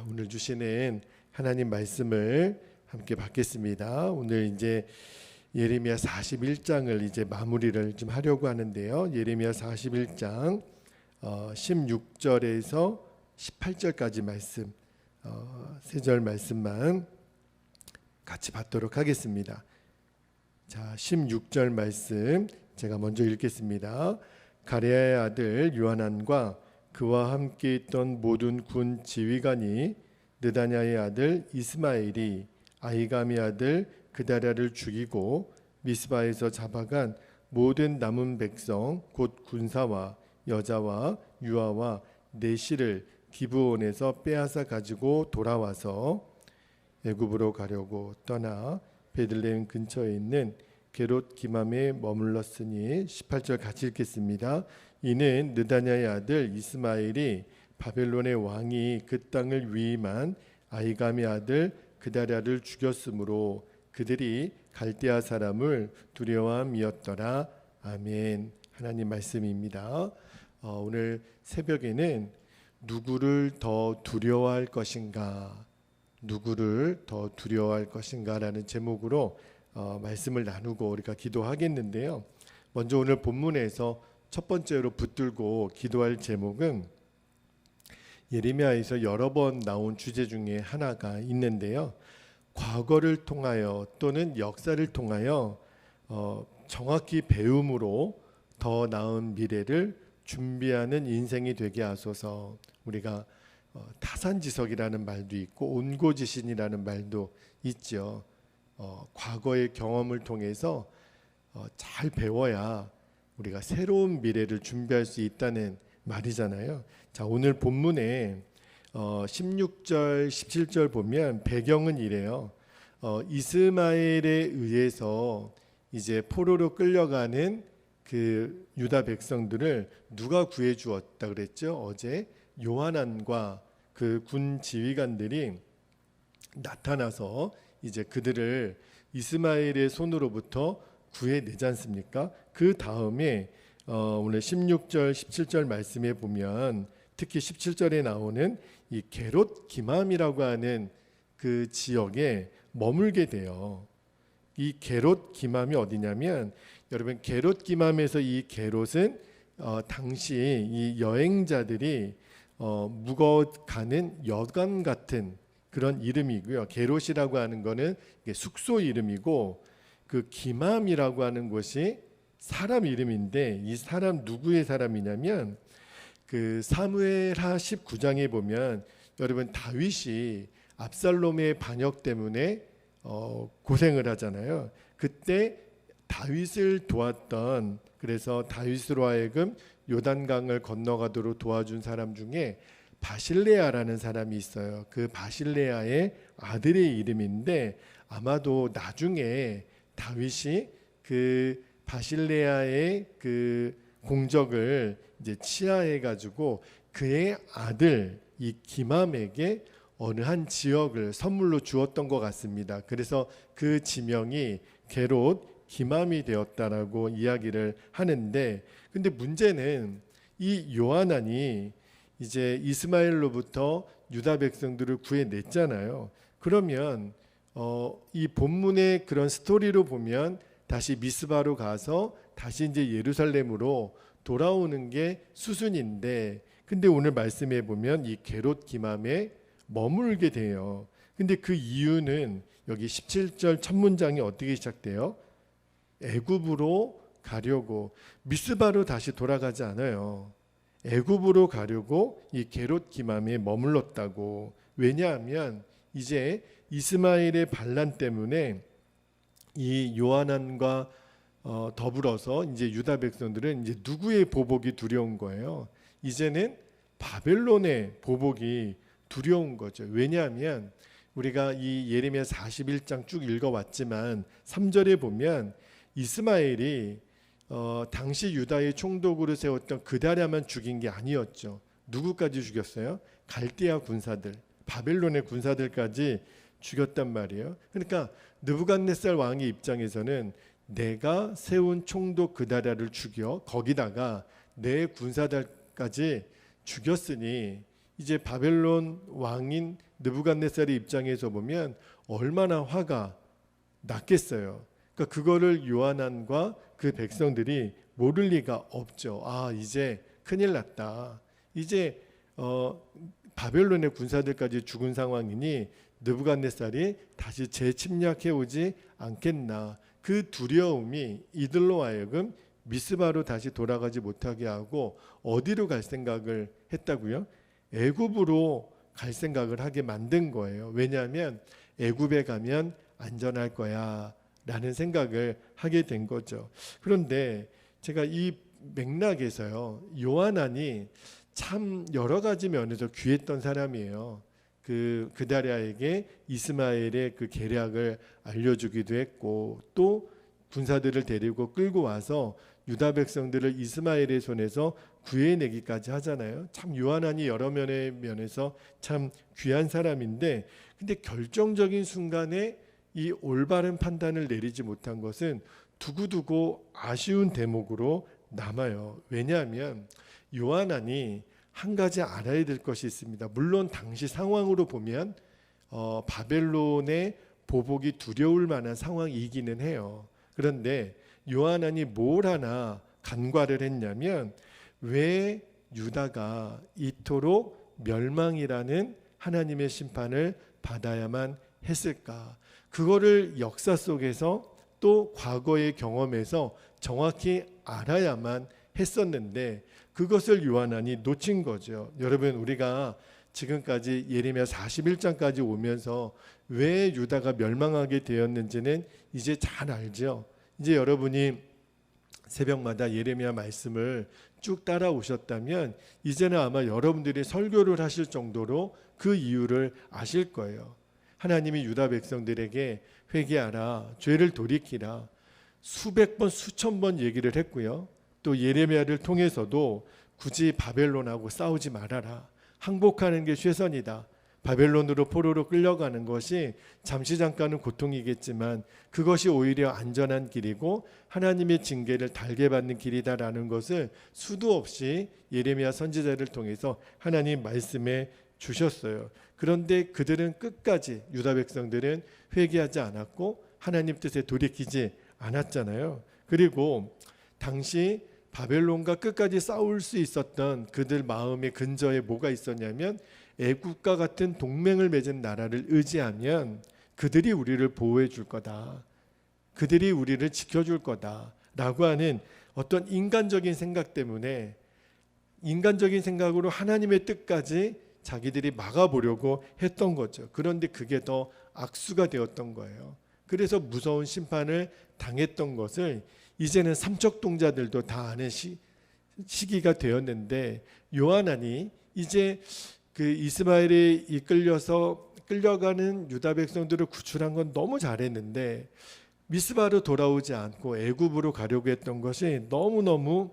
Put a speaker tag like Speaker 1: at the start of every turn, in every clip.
Speaker 1: 오늘 주시는 하나님 말씀을 함께 받겠습니다. 오늘 이제 예레미야 41장을 이제 마무리를 좀 하려고 하는데요. 예레미야 41장 16절에서 18절까지 말씀, 세 절 말씀만 같이 받도록 하겠습니다. 자, 16절 말씀 제가 먼저 읽겠습니다. 가레아의 아들 요하난과 그와 함께 있던 모든 군 지휘관이 느다냐의 아들 이스마엘이 아히감의 아들 그다랴를 죽이고 미스바에서 잡아간 모든 남은 백성 곧 군사와 여자와 유아와 내시를 기브온에서 빼앗아 가지고 돌아와서 애굽으로 가려고 떠나 베들레헴 근처에 있는 게롯 기맘에 머물렀으니 18절 같이 읽겠습니다. 이는 느다냐의 아들 이스마엘이 바벨론의 왕이 그 땅을 위임한 아히감의 아들 그다랴를 죽였으므로 그들이 갈대아 사람을 두려워함이었더라. 아멘. 하나님 말씀입니다. 오늘 새벽에는 누구를 더 두려워할 것인가, 누구를 더 두려워할 것인가라는 제목으로 말씀을 나누고 우리가 기도하겠는데요. 먼저 오늘 본문에서 첫 번째로 붙들고 기도할 제목은 예레미야에서 여러 번 나온 주제 중에 하나가 있는데요. 과거를 통하여 또는 역사를 통하여 정확히 배움으로 더 나은 미래를 준비하는 인생이 되게 하소서. 우리가 타산지석이라는 말도 있고 온고지신이라는 말도 있죠. 과거의 경험을 통해서 잘 배워야 우리가 새로운 미래를 준비할 수 있다는 말이잖아요. 자, 오늘 본문에 16절, 17절 보면 배경은 이래요. 이스마엘에 의해서 이제 포로로 끌려가는 그 유다 백성들을 누가 구해 주었다 그랬죠? 어제 요하난과 그 군 지휘관들이 나타나서 이제 그들을 이스마엘의 손으로부터 구해내지 않습니까? 그 다음에 오늘 16절, 17절 말씀에 보면 특히 17절에 나오는 이 게롯 기맘이라고 하는 그 지역에 머물게 돼요. 이 게롯 기맘이 어디냐면 여러분 게롯 기맘에서 이 게롯은 당시 이 여행자들이 묵어가는 여관 같은 그런 이름이고요. 게롯이라고 하는 거는 숙소 이름이고 그 기맘이라고 하는 곳이 사람 이름인데 이 사람 누구의 사람이냐면 그 사무엘하 19장에 보면 여러분 다윗이 압살롬의 반역 때문에 고생을 하잖아요. 그때 다윗을 도왔던, 그래서 다윗으로 하여금 요단강을 건너가도록 도와준 사람 중에 바실레아라는 사람이 있어요. 그 바실레아의 아들의 이름인데 아마도 나중에 다윗이 그 바실레아의 그 공적을 이제 치하해 가지고 그의 아들 이 기맘에게 어느 한 지역을 선물로 주었던 것 같습니다. 그래서 그 지명이 게롯 기맘이 되었다라고 이야기를 하는데, 근데 문제는 이 요하난이 이제 이스마엘로부터 유다 백성들을 구해냈잖아요. 그러면 이 본문의 그런 스토리로 보면 다시 미스바로 가서 다시 이제 예루살렘으로 돌아오는 게 수순인데, 근데 오늘 말씀해 보면 이 게롯 기맘에 머물게 돼요. 근데 그 이유는 여기 17절 첫 문장이 어떻게 시작돼요? 애굽으로 가려고, 미스바로 다시 돌아가지 않아요. 애굽으로 가려고 이 게롯 기맘에 머물렀다고. 왜냐하면 이제 이스마엘의 반란 때문에 이 요하난과 더불어서 이제 유다 백성들은 이제 누구의 보복이 두려운 거예요? 이제는 바벨론의 보복이 두려운 거죠. 왜냐하면 우리가 이 예레미야 41장 쭉 읽어왔지만 3절에 보면 이스마엘이 당시 유다의 총독으로 세웠던 그다랴만 죽인 게 아니었죠. 누구까지 죽였어요? 갈대아 군사들, 바벨론의 군사들까지 죽였단 말이에요. 그러니까 느부갓네살 왕의 입장에서는 내가 세운 총독 그다랴를 죽여 거기다가 내 군사들까지 죽였으니 이제 바벨론 왕인 느부갓네살의 입장에서 보면 얼마나 화가 났겠어요. 그러니까 그거를 요하난과 그 백성들이 모를 리가 없죠. 아, 이제 큰일 났다. 이제 바벨론의 군사들까지 죽은 상황이니 느부갓네살이 다시 재침략해 오지 않겠나. 그 두려움이 이들로 하여금 미스바로 다시 돌아가지 못하게 하고 어디로 갈 생각을 했다고요? 애굽으로 갈 생각을 하게 만든 거예요. 왜냐하면 애굽에 가면 안전할 거야 라는 생각을 하게 된 거죠. 그런데 제가 이 맥락에서요, 요하난이 참 여러 가지 면에서 귀했던 사람이에요. 그 그다랴에게 이스마엘의 그 계략을 알려주기도 했고, 또 군사들을 데리고 끌고 와서 유다 백성들을 이스마엘의 손에서 구해내기까지 하잖아요. 참 요하난이 여러 면에서 참 귀한 사람인데, 근데 결정적인 순간에 이 올바른 판단을 내리지 못한 것은 두고두고 아쉬운 대목으로 남아요. 왜냐하면 요하난이 한 가지 알아야 될 것이 있습니다. 물론 당시 상황으로 보면 바벨론의 보복이 두려울 만한 상황이기는 해요. 그런데 요하난이 뭘 하나 간과를 했냐면, 왜 유다가 이토록 멸망이라는 하나님의 심판을 받아야만 했을까? 그거를 역사 속에서 또 과거의 경험에서 정확히 알아야만 했었는데, 그것을 요하난이 놓친 거죠. 여러분, 우리가 지금까지 예레미야 41장까지 오면서 왜 유다가 멸망하게 되었는지는 이제 잘 알죠. 이제 여러분이 새벽마다 예레미야 말씀을 쭉 따라오셨다면 이제는 아마 여러분들이 설교를 하실 정도로 그 이유를 아실 거예요. 하나님이 유다 백성들에게 회개하라, 죄를 돌이키라 수백 번 수천 번 얘기를 했고요. 또 예레미야를 통해서도 굳이 바벨론하고 싸우지 말아라, 항복하는 게 최선이다, 바벨론으로 포로로 끌려가는 것이 잠시 잠깐은 고통이겠지만 그것이 오히려 안전한 길이고 하나님의 징계를 달게 받는 길이다라는 것을 수도 없이 예레미야 선지자를 통해서 하나님 말씀해 주셨어요. 그런데 그들은 끝까지, 유다 백성들은 회개하지 않았고 하나님 뜻에 돌이키지 않았잖아요. 그리고 당시 바벨론과 끝까지 싸울 수 있었던 그들 마음의 근저에 뭐가 있었냐면, 애국과 같은 동맹을 맺은 나라를 의지하면 그들이 우리를 보호해 줄 거다, 그들이 우리를 지켜줄 거다라고 하는 어떤 인간적인 생각 때문에, 인간적인 생각으로 하나님의 뜻까지 자기들이 막아보려고 했던 거죠. 그런데 그게 더 악수가 되었던 거예요. 그래서 무서운 심판을 당했던 것을 이제는 삼척동자들도 다 아는 시기가 되었는데, 요하난이 이제 그 이스마엘에 이끌려서 끌려가는 유다 백성들을 구출한 건 너무 잘했는데 미스바로 돌아오지 않고 애굽으로 가려고 했던 것이 너무너무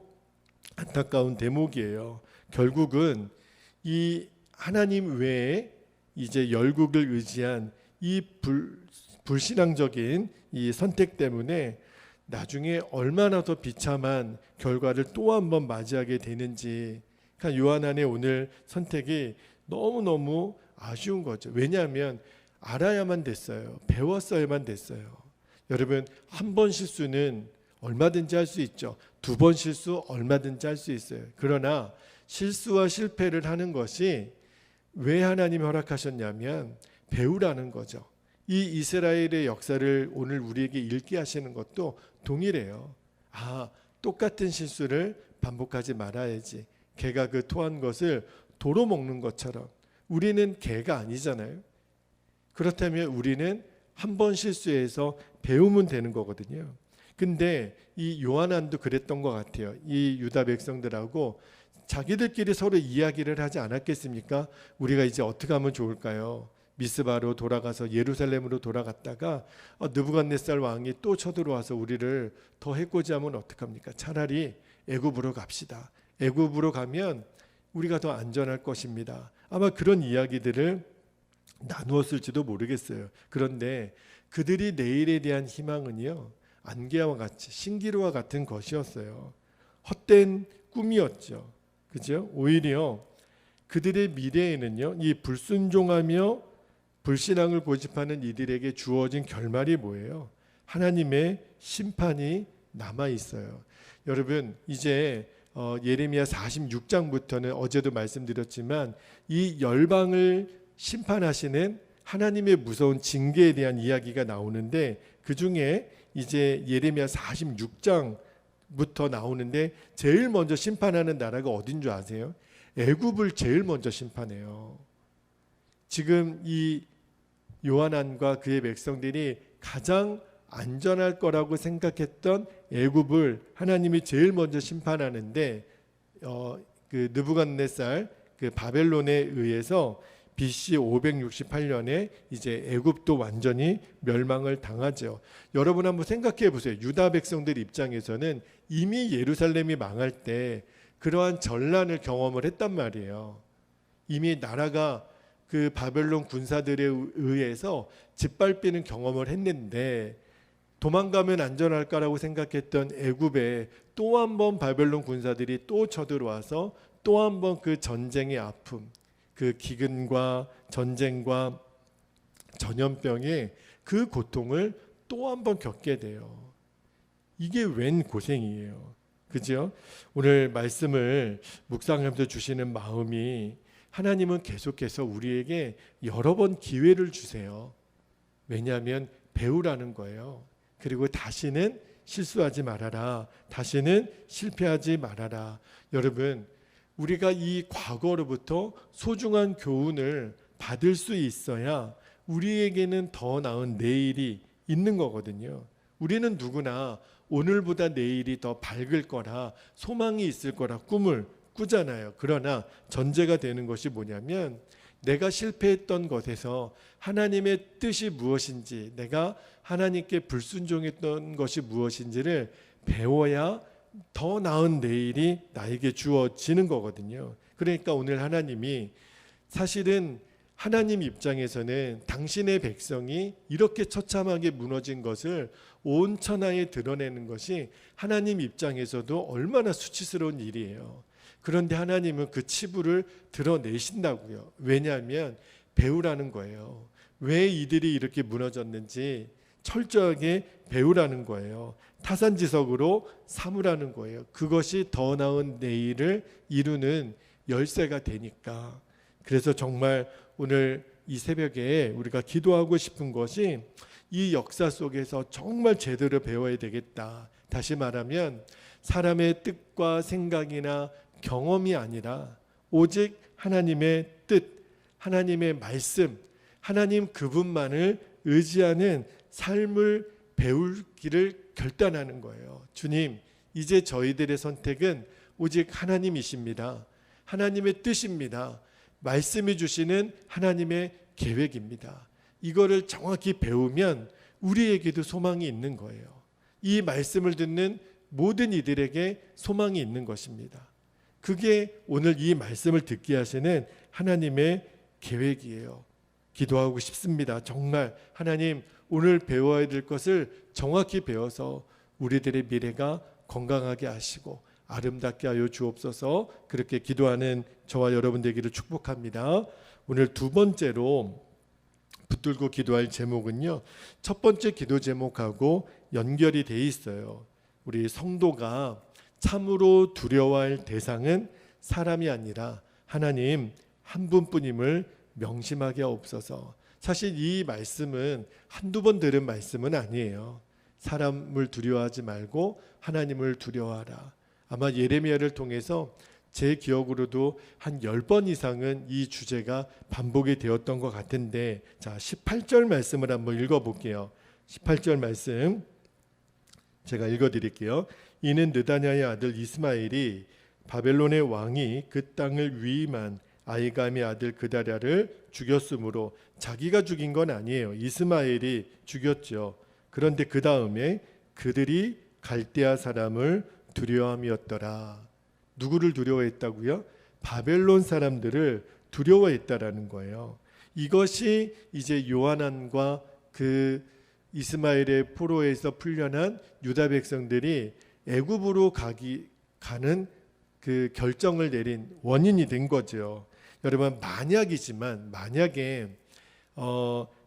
Speaker 1: 안타까운 대목이에요. 결국은 이 하나님 외에 이제 열국을 의지한 이 불신앙적인 이 선택 때문에 나중에 얼마나 더 비참한 결과를 또 한 번 맞이하게 되는지, 그러니까 요하난의 오늘 선택이 너무너무 아쉬운 거죠. 왜냐하면 알아야만 됐어요. 배웠어야만 됐어요. 여러분, 한 번 실수는 얼마든지 할 수 있죠. 두 번 실수 얼마든지 할 수 있어요. 그러나 실수와 실패를 하는 것이 왜 하나님이 허락하셨냐면 배우라는 거죠. 이 이스라엘의 역사를 오늘 우리에게 읽게 하시는 것도 동일해요. 아, 똑같은 실수를 반복하지 말아야지. 개가 그 토한 것을 도로 먹는 것처럼 우리는 개가 아니잖아요. 그렇다면 우리는 한 번 실수해서 배우면 되는 거거든요. 근데 이 요하난도 그랬던 것 같아요. 이 유다 백성들하고 자기들끼리 서로 이야기를 하지 않았겠습니까? 우리가 이제 어떻게 하면 좋을까요? 미스바로 돌아가서 예루살렘으로 돌아갔다가 느부갓네살 왕이 또 쳐들어와서 우리를 더 해코지하면 어떡합니까? 차라리 애굽으로 갑시다. 애굽으로 가면 우리가 더 안전할 것입니다. 아마 그런 이야기들을 나누었을지도 모르겠어요. 그런데 그들이 내일에 대한 희망은요, 안개와 같이 신기루와 같은 것이었어요. 헛된 꿈이었죠. 그죠? 오히려 그들의 미래에는요, 이 불순종하며 불신앙을 고집하는 이들에게 주어진 결말이 뭐예요? 하나님의 심판이 남아 있어요. 여러분, 이제 예레미야 46장부터는 어제도 말씀드렸지만 이 열방을 심판하시는 하나님의 무서운 징계에 대한 이야기가 나오는데, 그 중에 이제 예레미야 46장부터 나오는데 제일 먼저 심판하는 나라가 어딘 줄 아세요? 애굽을 제일 먼저 심판해요. 지금 이 요하난과 그의 백성들이 가장 안전할 거라고 생각했던 애굽을 하나님이 제일 먼저 심판하는데, 그 느부갓네살 그 바벨론에 의해서 BC 568년에 이제 애굽도 완전히 멸망을 당하죠. 여러분 한번 생각해 보세요. 유다 백성들 입장에서는 이미 예루살렘이 망할 때 그러한 전란을 경험을 했단 말이에요. 이미 나라가 그 바벨론 군사들에 의해서 짓밟히는 경험을 했는데, 도망가면 안전할까라고 생각했던 애굽에 또 한 번 바벨론 군사들이 또 쳐들어와서 또 한 번 그 전쟁의 아픔, 그 기근과 전쟁과 전염병의 그 고통을 또 한 번 겪게 돼요. 이게 웬 고생이에요. 그죠? 오늘 말씀을 묵상하면서 주시는 마음이, 하나님은 계속해서 우리에게 여러 번 기회를 주세요. 왜냐하면 배우라는 거예요. 그리고 다시는 실수하지 말아라. 다시는 실패하지 말아라. 여러분, 우리가 이 과거로부터 소중한 교훈을 받을 수 있어야 우리에게는 더 나은 내일이 있는 거거든요. 우리는 누구나 오늘보다 내일이 더 밝을 거라, 소망이 있을 거라 꿈을 꾸잖아요. 그러나 전제가 되는 것이 뭐냐면, 내가 실패했던 것에서 하나님의 뜻이 무엇인지, 내가 하나님께 불순종했던 것이 무엇인지를 배워야 더 나은 내일이 나에게 주어지는 거거든요. 그러니까 오늘 하나님이, 사실은 하나님 입장에서는 당신의 백성이 이렇게 처참하게 무너진 것을 온 천하에 드러내는 것이 하나님 입장에서도 얼마나 수치스러운 일이에요. 그런데 하나님은 그 치부를 드러내신다고요. 왜냐하면 배우라는 거예요. 왜 이들이 이렇게 무너졌는지 철저하게 배우라는 거예요. 타산지석으로 삼으라는 거예요. 그것이 더 나은 내일을 이루는 열쇠가 되니까. 그래서 정말 오늘 이 새벽에 우리가 기도하고 싶은 것이, 이 역사 속에서 정말 제대로 배워야 되겠다. 다시 말하면 사람의 뜻과 생각이나 경험이 아니라 오직 하나님의 뜻, 하나님의 말씀, 하나님 그분만을 의지하는 삶을 배우기를 결단하는 거예요. 주님, 이제 저희들의 선택은 오직 하나님이십니다. 하나님의 뜻입니다. 말씀이 주시는 하나님의 계획입니다. 이거를 정확히 배우면 우리에게도 소망이 있는 거예요. 이 말씀을 듣는 모든 이들에게 소망이 있는 것입니다. 그게 오늘 이 말씀을 듣게 하시는 하나님의 계획이에요. 기도하고 싶습니다. 정말 하나님, 오늘 배워야 될 것을 정확히 배워서 우리들의 미래가 건강하게 하시고 아름답게 하여 주옵소서. 그렇게 기도하는 저와 여러분 되기를 축복합니다. 오늘 두 번째로 붙들고 기도할 제목은요, 첫 번째 기도 제목하고 연결이 돼 있어요. 우리 성도가 참으로 두려워할 대상은 사람이 아니라 하나님 한 분뿐임을 명심하게 하옵소서. 사실 이 말씀은 한두 번 들은 말씀은 아니에요. 사람을 두려워하지 말고 하나님을 두려워하라. 아마 예레미야를 통해서 제 기억으로도 한 10번 이상은 이 주제가 반복이 되었던 것 같은데, 자 18절 말씀을 한번 읽어볼게요. 18절 말씀 제가 읽어드릴게요. 이는 느다냐의 아들 이스마엘이 바벨론의 왕이 그 땅을 위임한 아히감의 아들 그다랴를 죽였으므로, 자기가 죽인 건 아니에요. 이스마엘이 죽였죠. 그런데 그 다음에 그들이 갈대아 사람을 두려워함이었더라. 누구를 두려워했다고요? 바벨론 사람들을 두려워했다라는 거예요. 이것이 이제 요하난과 그 이스마엘의 포로에서 풀려난 유다 백성들이 애굽으로 가는 그 결정을 내린 원인이 된 거죠. 여러분, 만약이지만 만약에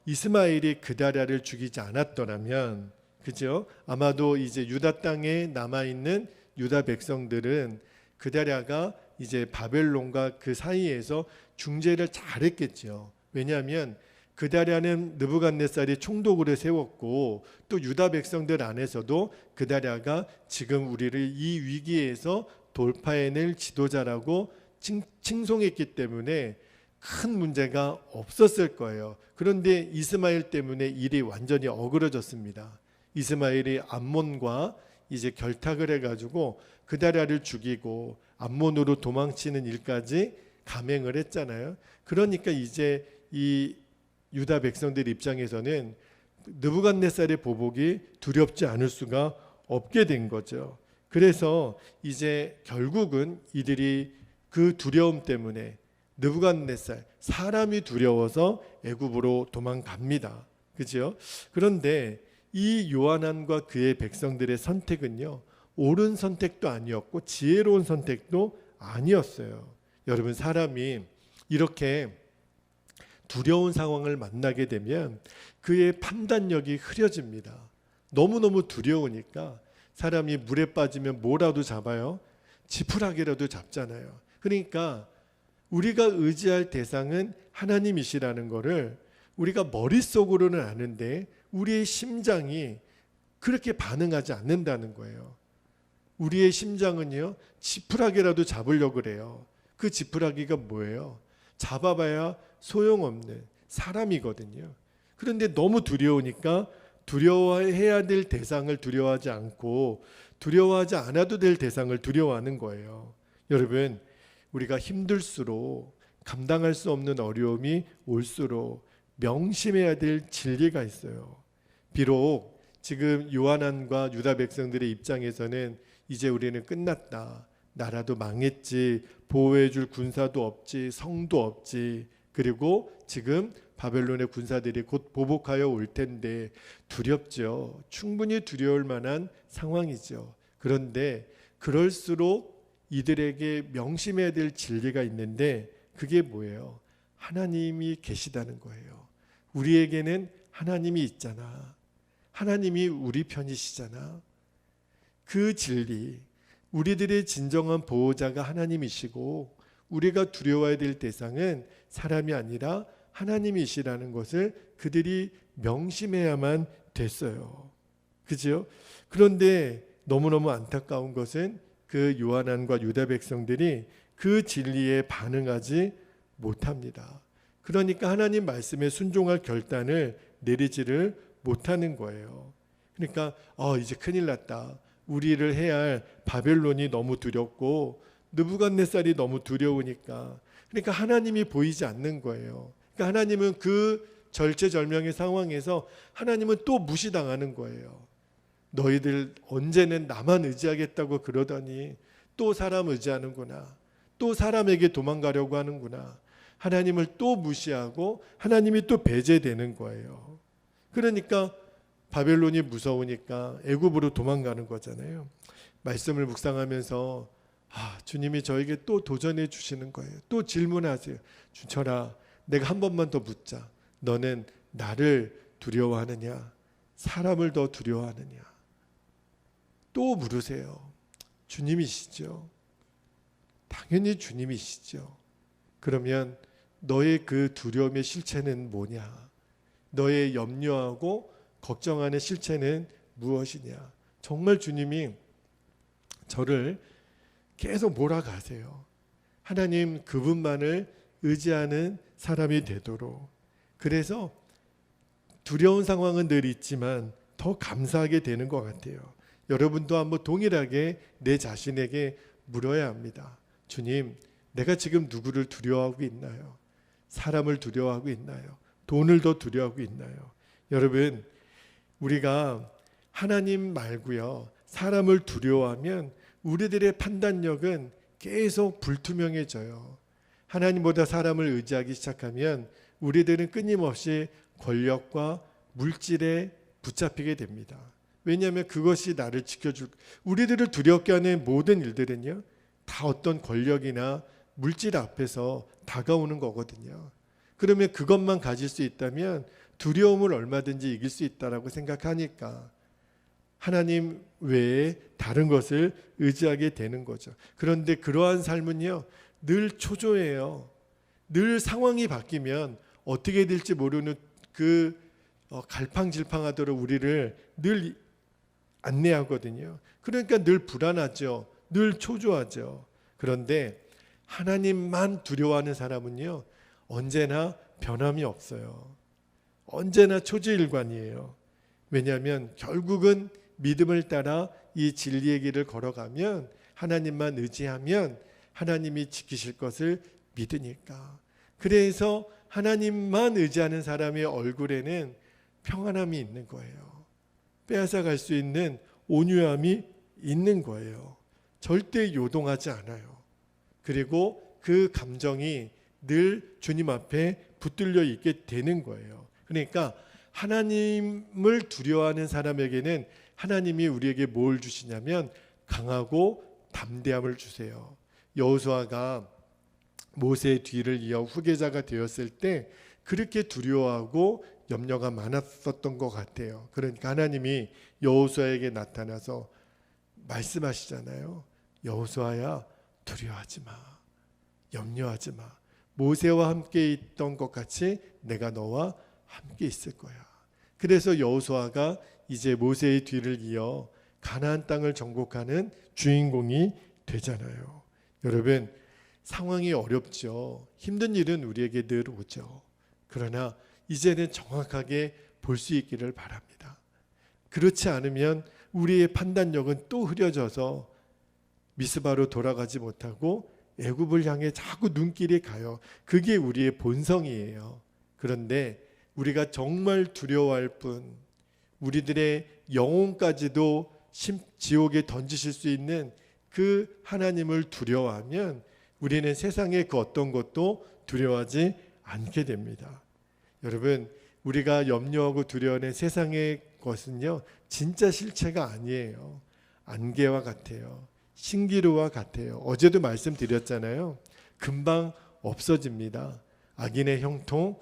Speaker 1: 이스마엘이 그다랴를 죽이지 않았더라면, 그죠? 아마도 이제 유다 땅에 남아 있는 유다 백성들은 그다랴가 이제 바벨론과 그 사이에서 중재를 잘했겠죠. 왜냐하면 그다랴는 느부갓네살이 총독으로 세웠고, 또 유다 백성들 안에서도 그다랴가 지금 우리를 이 위기에서 돌파해낼 지도자라고 칭송했기 때문에 큰 문제가 없었을 거예요. 그런데 이스마엘 때문에 일이 완전히 어그러졌습니다. 이스마엘이 암몬과 이제 결탁을 해가지고 그다랴를 죽이고 암몬으로 도망치는 일까지 감행을 했잖아요. 그러니까 이제 이 유다 백성들 입장에서는 느부갓네살의 보복이 두렵지 않을 수가 없게 된 거죠. 그래서 이제 결국은 이들이 그 두려움 때문에 느부갓네살, 사람이 두려워서 애굽으로 도망갑니다. 그죠? 그런데 이 요하난과 그의 백성들의 선택은요, 옳은 선택도 아니었고 지혜로운 선택도 아니었어요. 여러분, 사람이 이렇게 두려운 상황을 만나게 되면 그의 판단력이 흐려집니다. 너무너무 두려우니까 사람이 물에 빠지면 뭐라도 잡아요. 지푸라기라도 잡잖아요. 그러니까 우리가 의지할 대상은 하나님이시라는 것을 우리가 머릿속으로는 아는데 우리의 심장이 그렇게 반응하지 않는다는 거예요. 우리의 심장은요, 지푸라기라도 잡으려고 그래요. 그 지푸라기가 뭐예요? 잡아봐야 소용없는 사람이거든요. 그런데 너무 두려우니까 두려워해야 될 대상을 두려워하지 않고 두려워하지 않아도 될 대상을 두려워하는 거예요. 여러분, 우리가 힘들수록, 감당할 수 없는 어려움이 올수록 명심해야 될 진리가 있어요. 비록 지금 요하난과 유다 백성들의 입장에서는 이제 우리는 끝났다, 나라도 망했지, 보호해줄 군사도 없지, 성도 없지, 그리고 지금 바벨론의 군사들이 곧 보복하여 올 텐데 두렵죠. 충분히 두려울 만한 상황이죠. 그런데 그럴수록 이들에게 명심해야 될 진리가 있는데 그게 뭐예요? 하나님이 계시다는 거예요. 우리에게는 하나님이 있잖아. 하나님이 우리 편이시잖아. 그 진리, 우리들의 진정한 보호자가 하나님이시고 우리가 두려워해야 될 대상은 사람이 아니라 하나님이시라는 것을 그들이 명심해야만 됐어요. 그죠? 그런데 너무너무 안타까운 것은 그 요하난과 유다 백성들이 그 진리에 반응하지 못합니다. 그러니까 하나님 말씀에 순종할 결단을 내리지를 못하는 거예요. 그러니까 이제 큰일 났다. 우리를 해야 할 바벨론이 너무 두렵고 느부갓네살이 너무 두려우니까, 그러니까 하나님이 보이지 않는 거예요. 그러니까 하나님은 그 절체절명의 상황에서 하나님은 또 무시당하는 거예요. 너희들 언제는 나만 의지하겠다고 그러더니 또 사람 의지하는구나, 또 사람에게 도망가려고 하는구나. 하나님을 또 무시하고 하나님이 또 배제되는 거예요. 그러니까 바벨론이 무서우니까 애굽으로 도망가는 거잖아요. 말씀을 묵상하면서 주님이 저에게 또 도전해 주시는 거예요. 또 질문하세요. 준철아, 내가 한 번만 더 묻자. 너는 나를 두려워하느냐, 사람을 더 두려워하느냐? 또 물으세요. 주님이시죠. 당연히 주님이시죠. 그러면 너의 그 두려움의 실체는 뭐냐? 너의 염려하고 걱정하는 실체는 무엇이냐? 정말 주님이 저를 계속 몰아가세요. 하나님 그분만을 의지하는 사람이 되도록. 그래서 두려운 상황은 늘 있지만 더 감사하게 되는 것 같아요. 여러분도 한번 동일하게 내 자신에게 물어야 합니다. 주님, 내가 지금 누구를 두려워하고 있나요? 사람을 두려워하고 있나요? 돈을 더 두려워하고 있나요? 여러분, 우리가 하나님 말고요, 사람을 두려워하면 우리들의 판단력은 계속 불투명해져요. 하나님보다 사람을 의지하기 시작하면 우리들은 끊임없이 권력과 물질에 붙잡히게 됩니다. 왜냐하면 그것이 나를 지켜줄, 우리들을 두렵게 하는 모든 일들은요, 다 어떤 권력이나 물질 앞에서 다가오는 거거든요. 그러면 그것만 가질 수 있다면 두려움을 얼마든지 이길 수 있다라고 생각하니까 하나님 외에 다른 것을 의지하게 되는 거죠. 그런데 그러한 삶은요, 늘 초조해요. 늘 상황이 바뀌면 어떻게 될지 모르는 그 갈팡질팡하도록 우리를 늘 안내하거든요. 그러니까 늘 불안하죠. 늘 초조하죠. 그런데 하나님만 두려워하는 사람은요, 언제나 변함이 없어요. 언제나 초지일관이에요. 왜냐하면 결국은 믿음을 따라 이 진리의 길을 걸어가면, 하나님만 의지하면 하나님이 지키실 것을 믿으니까. 그래서 하나님만 의지하는 사람의 얼굴에는 평안함이 있는 거예요. 빼앗아갈 수 있는 온유함이 있는 거예요. 절대 요동하지 않아요. 그리고 그 감정이 늘 주님 앞에 붙들려 있게 되는 거예요. 그러니까 하나님을 두려워하는 사람에게는 하나님이 우리에게 뭘 주시냐면 강하고 담대함을 주세요. 여호수아가 모세의 뒤를 이어 후계자가 되었을 때 그렇게 두려워하고 염려가 많았었던 것 같아요. 그러니까 하나님이 여호수아에게 나타나서 말씀하시잖아요. 여호수아야, 두려워하지 마. 염려하지 마. 모세와 함께 있던 것 같이 내가 너와 함께 있을 거야. 그래서 여호수아가 이제 모세의 뒤를 이어 가나안 땅을 정복하는 주인공이 되잖아요. 여러분, 상황이 어렵죠. 힘든 일은 우리에게 늘 오죠. 그러나 이제는 정확하게 볼 수 있기를 바랍니다. 그렇지 않으면 우리의 판단력은 또 흐려져서 미스바로 돌아가지 못하고 애굽을 향해 자꾸 눈길이 가요. 그게 우리의 본성이에요. 그런데 우리가 정말 두려워할 뿐, 우리들의 영혼까지도 지옥에 던지실 수 있는 그 하나님을 두려워하면 우리는 세상의 그 어떤 것도 두려워하지 않게 됩니다. 여러분, 우리가 염려하고 두려워하는 세상의 것은요, 진짜 실체가 아니에요. 안개와 같아요. 신기루와 같아요. 어제도 말씀드렸잖아요. 금방 없어집니다. 악인의 형통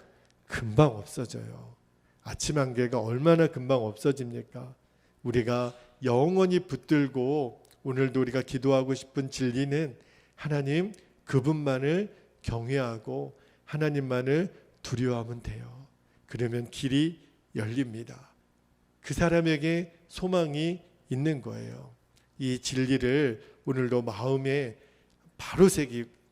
Speaker 1: 금방 없어져요. 아침 안개가 얼마나 금방 없어집니까? 우리가 영원히 붙들고 오늘도 우리가 기도하고 싶은 진리는 하나님 그분만을 경외하고 하나님만을 두려워하면 돼요. 그러면 길이 열립니다. 그 사람에게 소망이 있는 거예요. 이 진리를 오늘도 마음에 바로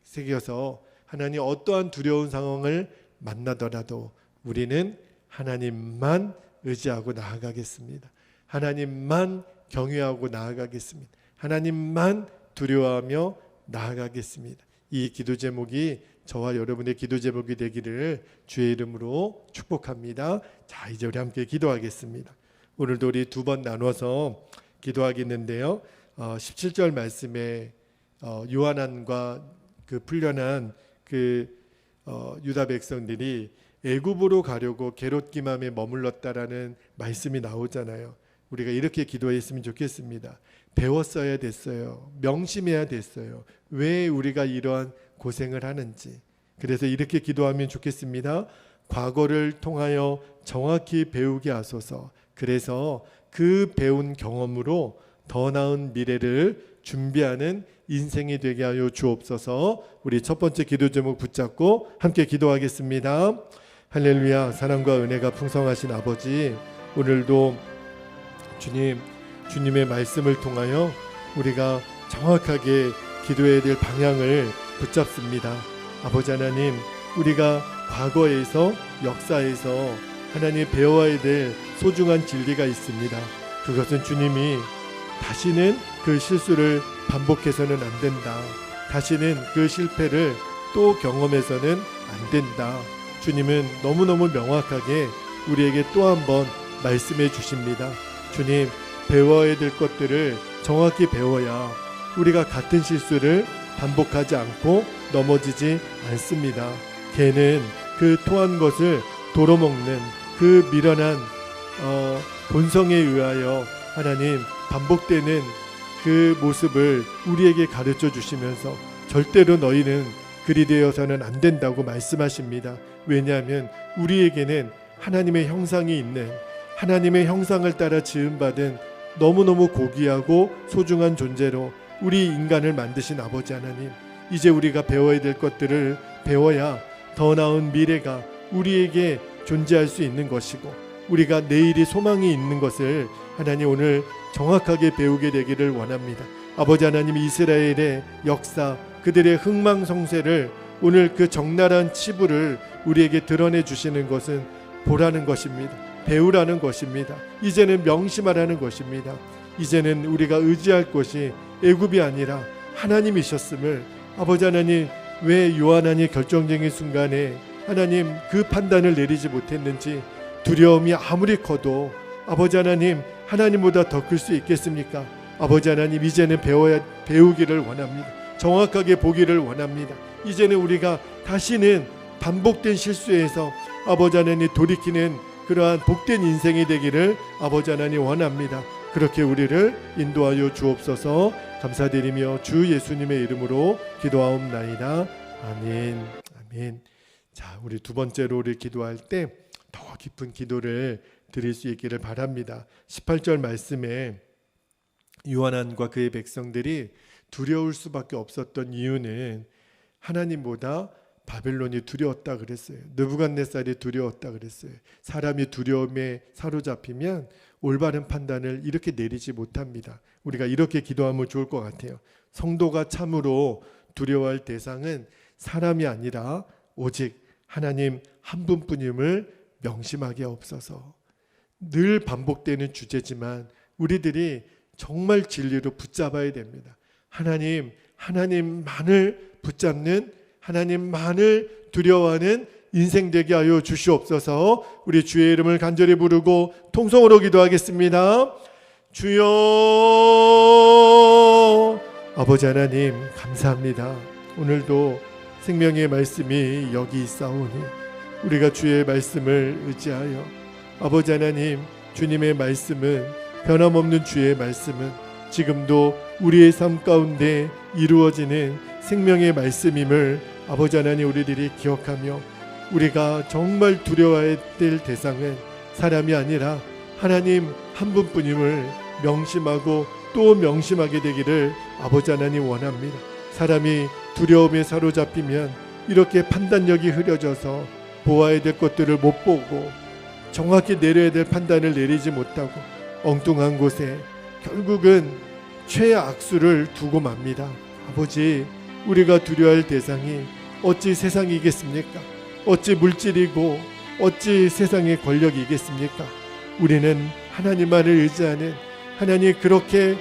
Speaker 1: 새겨서 하나님 어떠한 두려운 상황을 만나더라도 우리는 하나님만 의지하고 나아가겠습니다. 하나님만 경외하고 나아가겠습니다. 하나님만 두려워하며 나아가겠습니다. 이 기도 제목이 저와 여러분의 기도 제목이 되기를 주의 이름으로 축복합니다. 자, 이제 우리 함께 기도하겠습니다. 오늘도 우리 두 번 나눠서 기도하겠는데요. 17절 말씀에 요한안과 그 풀려난 유다 백성들이 애굽으로 가려고 게롯기맘에 머물렀다라는 말씀이 나오잖아요. 우리가 이렇게 기도했으면 좋겠습니다. 배웠어야 됐어요. 명심해야 됐어요. 왜 우리가 이러한 고생을 하는지. 그래서 이렇게 기도하면 좋겠습니다. 과거를 통하여 정확히 배우게 하소서. 그래서 그 배운 경험으로 더 나은 미래를 준비하는 인생이 되게 하여 주옵소서. 우리 첫 번째 기도 제목 붙잡고 함께 기도하겠습니다. 할렐루야. 사랑과 은혜가 풍성하신 아버지, 오늘도 주님의 말씀을 통하여 우리가 정확하게 기도해야 될 방향을 붙잡습니다. 아버지 하나님, 우리가 과거에서 역사에서 하나님 배워야 될 소중한 진리가 있습니다. 그것은 주님이 다시는 그 실수를 반복해서는 안 된다. 다시는 그 실패를 또 경험해서는 안 된다. 주님은 너무너무 명확하게 우리에게 또 한 번 말씀해 주십니다. 주님, 배워야 될 것들을 정확히 배워야 우리가 같은 실수를 반복하지 않고 넘어지지 않습니다. 개는 그 토한 것을 도로먹는 그 미련한 본성에 의하여 하나님 반복되는 그 모습을 우리에게 가르쳐 주시면서 절대로 너희는 그 그리 되어서는 안 된다고 말씀하십니다. 왜냐하면 우리에게는 하나님의 형상이 있는, 하나님의 형상을 따라 지음받은 너무너무 고귀하고 소중한 존재로 우리 인간을 만드신 아버지 하나님, 이제 우리가 배워야 될 것들을 배워야 더 나은 미래가 우리에게 존재할 수 있는 것이고, 우리가 내일이 소망이 있는 것을 하나님 오늘 정확하게 배우게 되기를 원합니다. 아버지 하나님, 이스라엘의 역사, 그들의 흥망성쇠를 오늘 그 적나라한 치부를 우리에게 드러내 주시는 것은 보라는 것입니다. 배우라는 것입니다. 이제는 명심하라는 것입니다. 이제는 우리가 의지할 것이 애굽이 아니라 하나님이셨음을, 아버지 하나님, 왜 요한안이 결정적인 순간에 하나님 그 판단을 내리지 못했는지, 두려움이 아무리 커도 아버지 하나님, 하나님보다 더 클 수 있겠습니까? 아버지 하나님, 이제는 배우기를 원합니다. 정확하게 보기를 원합니다. 이제는 우리가 다시는 반복된 실수에서 아버지 하나님 돌이키는 그러한 복된 인생이 되기를 아버지 하나님 원합니다. 그렇게 우리를 인도하여 주옵소서. 감사드리며 주 예수님의 이름으로 기도하옵나이다. 아멘. 아멘. 자, 우리 두 번째로 우리 기도할 때 더 깊은 기도를 드릴 수 있기를 바랍니다. 18절 말씀에 요한안과 그의 백성들이 두려울 수밖에 없었던 이유는 하나님보다 바벨론이 두려웠다 그랬어요. 느부갓네살이 두려웠다 그랬어요. 사람이 두려움에 사로잡히면 올바른 판단을 이렇게 내리지 못합니다. 우리가 이렇게 기도하면 좋을 것 같아요. 성도가 참으로 두려워할 대상은 사람이 아니라 오직 하나님 한 분뿐임을 명심하게 없어서. 늘 반복되는 주제지만 우리들이 정말 진리로 붙잡아야 됩니다. 하나님만을 붙잡는, 하나님만을 두려워하는 인생 되게 하여 주시옵소서. 우리 주의 이름을 간절히 부르고 통성으로 기도하겠습니다. 주여, 아버지 하나님 감사합니다. 오늘도 생명의 말씀이 여기 있사오니 우리가 주의 말씀을 의지하여, 아버지 하나님, 주님의 말씀은, 변함없는 주의 말씀은 지금도 우리의 삶 가운데 이루어지는 생명의 말씀임을 아버지 하나님 우리들이 기억하며, 우리가 정말 두려워해야 될 대상은 사람이 아니라 하나님 한 분뿐임을 명심하고 또 명심하게 되기를 아버지 하나님 원합니다. 사람이 두려움에 사로잡히면 이렇게 판단력이 흐려져서 보아야 될 것들을 못 보고 정확히 내려야 될 판단을 내리지 못하고 엉뚱한 곳에 결국은 최악수를 두고 맙니다. 아버지, 우리가 두려워할 대상이 어찌 세상이겠습니까? 어찌 물질이고 어찌 세상의 권력이겠습니까? 우리는 하나님만을 의지하는, 하나님 그렇게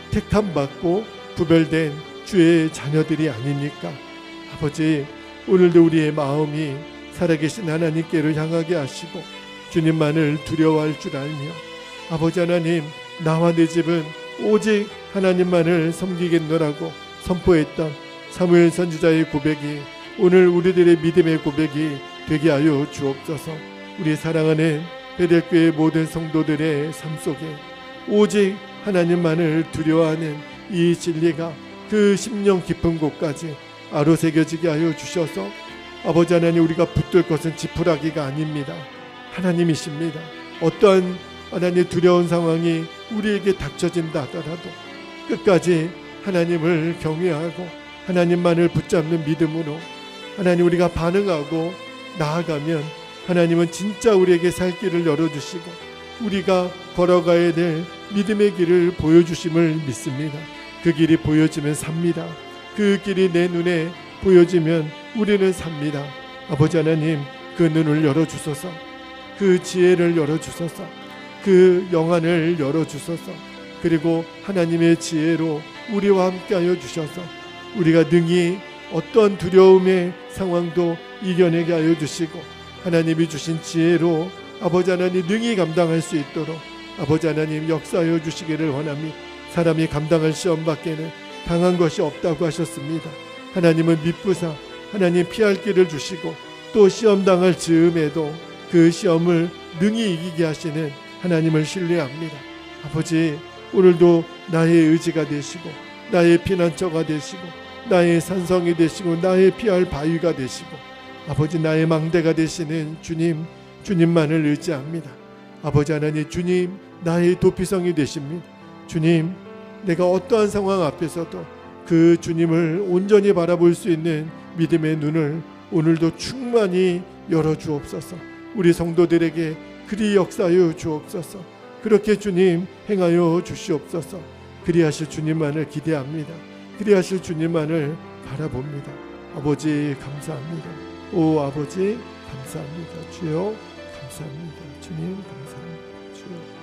Speaker 1: 택함받고 구별된 주의 자녀들이 아닙니까? 아버지, 오늘도 우리의 마음이 살아계신 하나님께로 향하게 하시고 주님만을 두려워할 줄 알며, 아버지 하나님, 나와 내 집은 오직 하나님만을 섬기겠노라고 선포했던 사무엘 선지자의 고백이 오늘 우리들의 믿음의 고백이 되게 하여 주옵소서. 우리 사랑하는 베델교회 모든 성도들의 삶 속에 오직 하나님만을 두려워하는 이 진리가 그 심령 깊은 곳까지 아로새겨지게 하여 주셔서, 아버지 하나님, 우리가 붙들 것은 지푸라기가 아닙니다. 하나님이십니다. 어떠한 하나님 두려운 상황이 우리에게 닥쳐진다 하더라도 끝까지 하나님을 경외하고 하나님만을 붙잡는 믿음으로 하나님 우리가 반응하고 나아가면 하나님은 진짜 우리에게 살 길을 열어주시고 우리가 걸어가야 될 믿음의 길을 보여주심을 믿습니다. 그 길이 보여지면 삽니다. 그 길이 내 눈에 보여지면 우리는 삽니다. 아버지 하나님, 그 눈을 열어주소서. 그 지혜를 열어주소서. 그 영안을 열어주소서. 그리고 하나님의 지혜로 우리와 함께하여 주셔서 우리가 능히 어떤 두려움의 상황도 이겨내게 하여 주시고, 하나님이 주신 지혜로 아버지 하나님 능히 감당할 수 있도록 아버지 하나님 역사하여 주시기를 원합니다. 사람이 감당할 시험 밖에는 강한 것이 없다고 하셨습니다. 하나님은 미쁘사 하나님 피할 길을 주시고 또 시험 당할 즈음에도 그 시험을 능히 이기게 하시는 하나님을 신뢰합니다. 아버지, 오늘도 나의 의지가 되시고 나의 피난처가 되시고 나의 산성이 되시고 나의 피할 바위가 되시고 아버지 나의 망대가 되시는 주님, 주님만을 의지합니다. 아버지 하나님, 주님 나의 도피성이 되십니다. 주님, 내가 어떠한 상황 앞에서도 그 주님을 온전히 바라볼 수 있는 믿음의 눈을 오늘도 충만히 열어주옵소서. 우리 성도들에게 그리 역사하여 주옵소서. 그렇게 주님 행하여 주시옵소서. 그리하실 주님만을 기대합니다. 그리하실 주님만을 바라봅니다. 아버지 감사합니다. 오 아버지 감사합니다. 주여 감사합니다. 주님 감사합니다. 주여